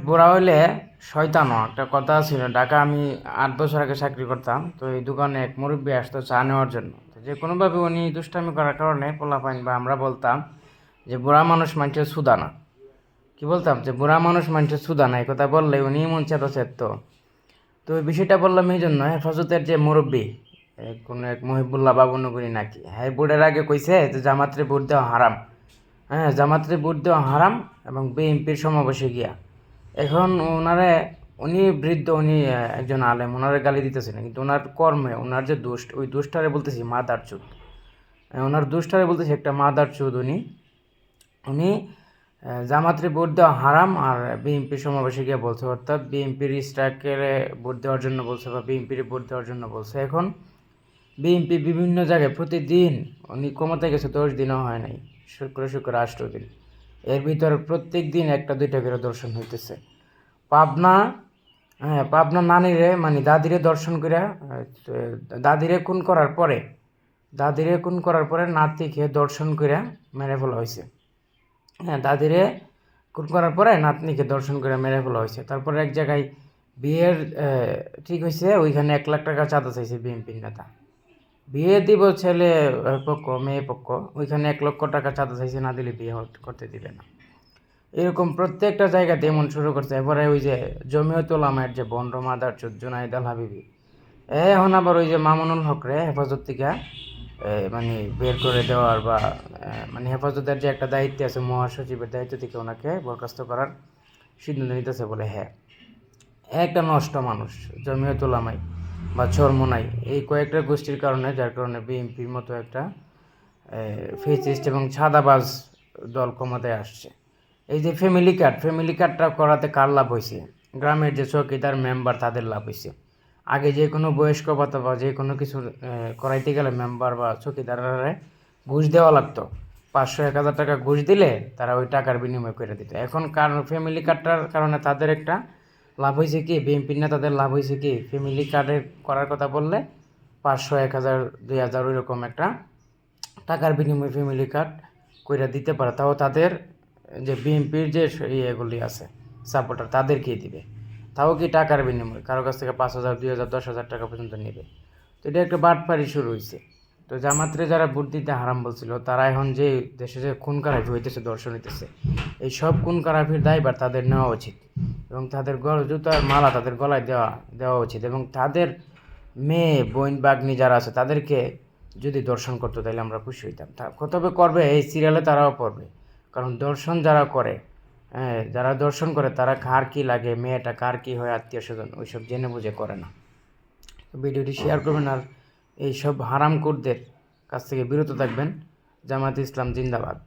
বুড়া হইলে শয়তানও একটা কথা ছিল। ঢাকা আমি 8 বছর আগে চাকরি করতাম, তো এই দোকানে এক মুরব্বী আসতো চা নেওয়ার জন্য। তো যে কোনোভাবে উনি দুষ্টামি করার কারণে পোলাপাইন বা আমরা বলতাম যে বুড়া মানুষ মানুষের সুদা না। কি বলতাম যে বুড়া মানুষ মানুষের সুদা না, এই কথা বললে উনি মন চেতো চেতো। তো এই বিষয়টা বললাম এই জন্য, হেফাজতের যে মুরব্বী কোনো এক মহিবুল্লাহ বাবুনগরী নাকি, হ্যাঁ বুড়ের আগে কইছে যে জামাতরে ভোট দেওয়া হারাম। হ্যাঁ, জামাতরে ভোট দেওয়া হারাম এবং বিএনপির সমাবেশে গিয়া এখন ওনারে, উনি বৃদ্ধ, উনি একজন আলেম, ওনারে গালি দিতেছেন, কিন্তু ওনার কর্মে ওনার যে দুষ্ট, ওই দুষ্টারে বলতেছি মাদার চুদ। ওনার দুষ্টারে বলতেছি একটা মাদার চুদ। উনি উনি জামাতরে ভোট দেওয়া হারাম আর বিএনপির সমাবেশে গিয়ে বলছে, অর্থাৎ বিএনপির স্ট্রাইকের ভোট দেওয়ার জন্য বলছে বা বিএনপির ভোট দেওয়ার জন্য বলছে। এখন বিএনপি বিভিন্ন জায়গায় প্রতিদিন, উনি ক্ষমতায় গেছে 10 দিনও হয় নাই, শুক্র 8 দিন, এর ভিতরে প্রত্যেক দিন একটা দুইটা করে দর্শন হইতেছে। পাবনা, হ্যাঁ পাবনা নানিরে মানে দাদিরে দর্শন করে, দাদিরে খুন করার পরে নাতিকে দর্শন করে মেরে ফেলা হয়েছে। হ্যাঁ, দাদিরে খুন করার পরে নাতনিকে দর্শন করে মেরে ফেলা হয়েছে। তারপরে এক জায়গায় বিয়ের ঠিক হয়েছে, ওইখানে 1 লাখ টাকা চাঁদা চাইছে বিএনপির নেতা। বিয়ে দিব ছেলে পক্ষ মেয়ে পক্ষ, ওইখানে 1 লক্ষ টাকা চাঁদা চাইছে, না দিলে বিয়ে করতে দিবে না। এরকম প্রত্যেকটা জায়গাতে এমন শুরু করছে। এবারে ওই যে জমিয়তুল উলামায়ের যে বন্ড মাদার চুদ জুনাইদ আল হাবিবি, এখন আবার ওই যে মামুনুল হক রে হেফাজত থেকে মানে বের করে দেওয়ার বা মানে হেফাজতের যে একটা দায়িত্ব আছে, মহাসচিবের দায়িত্ব থেকে ওনাকে বরখাস্ত করার সিদ্ধান্ত নিতেছে বলে। হ্যাঁ, একটা নষ্ট মানুষ জমিয়তুল উলামাই বা চরমোনাই, এই কয়েকটা গোষ্ঠীর কারণে, যার কারণে বিএনপির মতো একটা ফেসিস্ট এবং ছাদাবাজ দল ক্ষমতায় আসছে। এই যে ফ্যামিলি কার্ডটা করাতে কার লাভ হয়েছে? গ্রামের যে চৌকিদার মেম্বার তাদের লাভ হয়েছে। আগে যে কোনো বয়স্ক ভাতা বা যে কোনো কিছু করাইতে গেলে মেম্বার বা চৌকিদাররা ঘুষ দেওয়া লাগতো। 500-1000 টাকা ঘুষ দিলে তারা ওই টাকার বিনিময় করে দিত। এখন কারণ ফ্যামিলি কার্ডটার কারণে তাদের একটা লাভ হয়েছে কি, বিএনপির নেতাদের লাভ হয়েছে কি, ফ্যামিলি কার্ডের করার কথা বললে 500, 1000, 2000 ওইরকম একটা টাকার বিনিময়ে ফ্যামিলি কার্ড কইরা দিতে পারে। তাও তাদের যে বিএনপির যে ইয়েগুলি আছে সাপোর্টার তাদেরকেই দিবে, তাও কি টাকার বিনিময়ে, কারো কাছ থেকে 5000, 2000, 10,000 টাকা পর্যন্ত নেবে। তো এটা একটা বাটপাড়ি শুরু হয়েছে। তো জামাতরে যারা ভোট দিতে হারাম বলছিল, তারা এখন যে দেশে যে খুন খারাপি হইতেছে, দর্শন হইতেছে, এই সব খুন খারাপির দায়ভার তাদের নেওয়া উচিত এবং তাদের জুতার মালা তাদের গলায় দেওয়া উচিত এবং তাদের মেয়ে বোন বাগ্নি যারা আছে তাদেরকে যদি দর্শন করতো তাহলে আমরা খুশি হইতাম। তবে করবে, এই সিরিয়ালে তারাও পড়বে, কারণ দর্শন যারা করে, হ্যাঁ যারা দর্শন করে তারা কার কী লাগে, মেয়েটা কার কী হয়, আত্মীয় স্বজন, ওইসব জেনে বুঝে করে না। ভিডিওটি শেয়ার করবেন আর এইসব হারামখোরদের কাছ থেকে বিরত থাকবেন। জামায়াতে ইসলাম জিন্দাবাদ।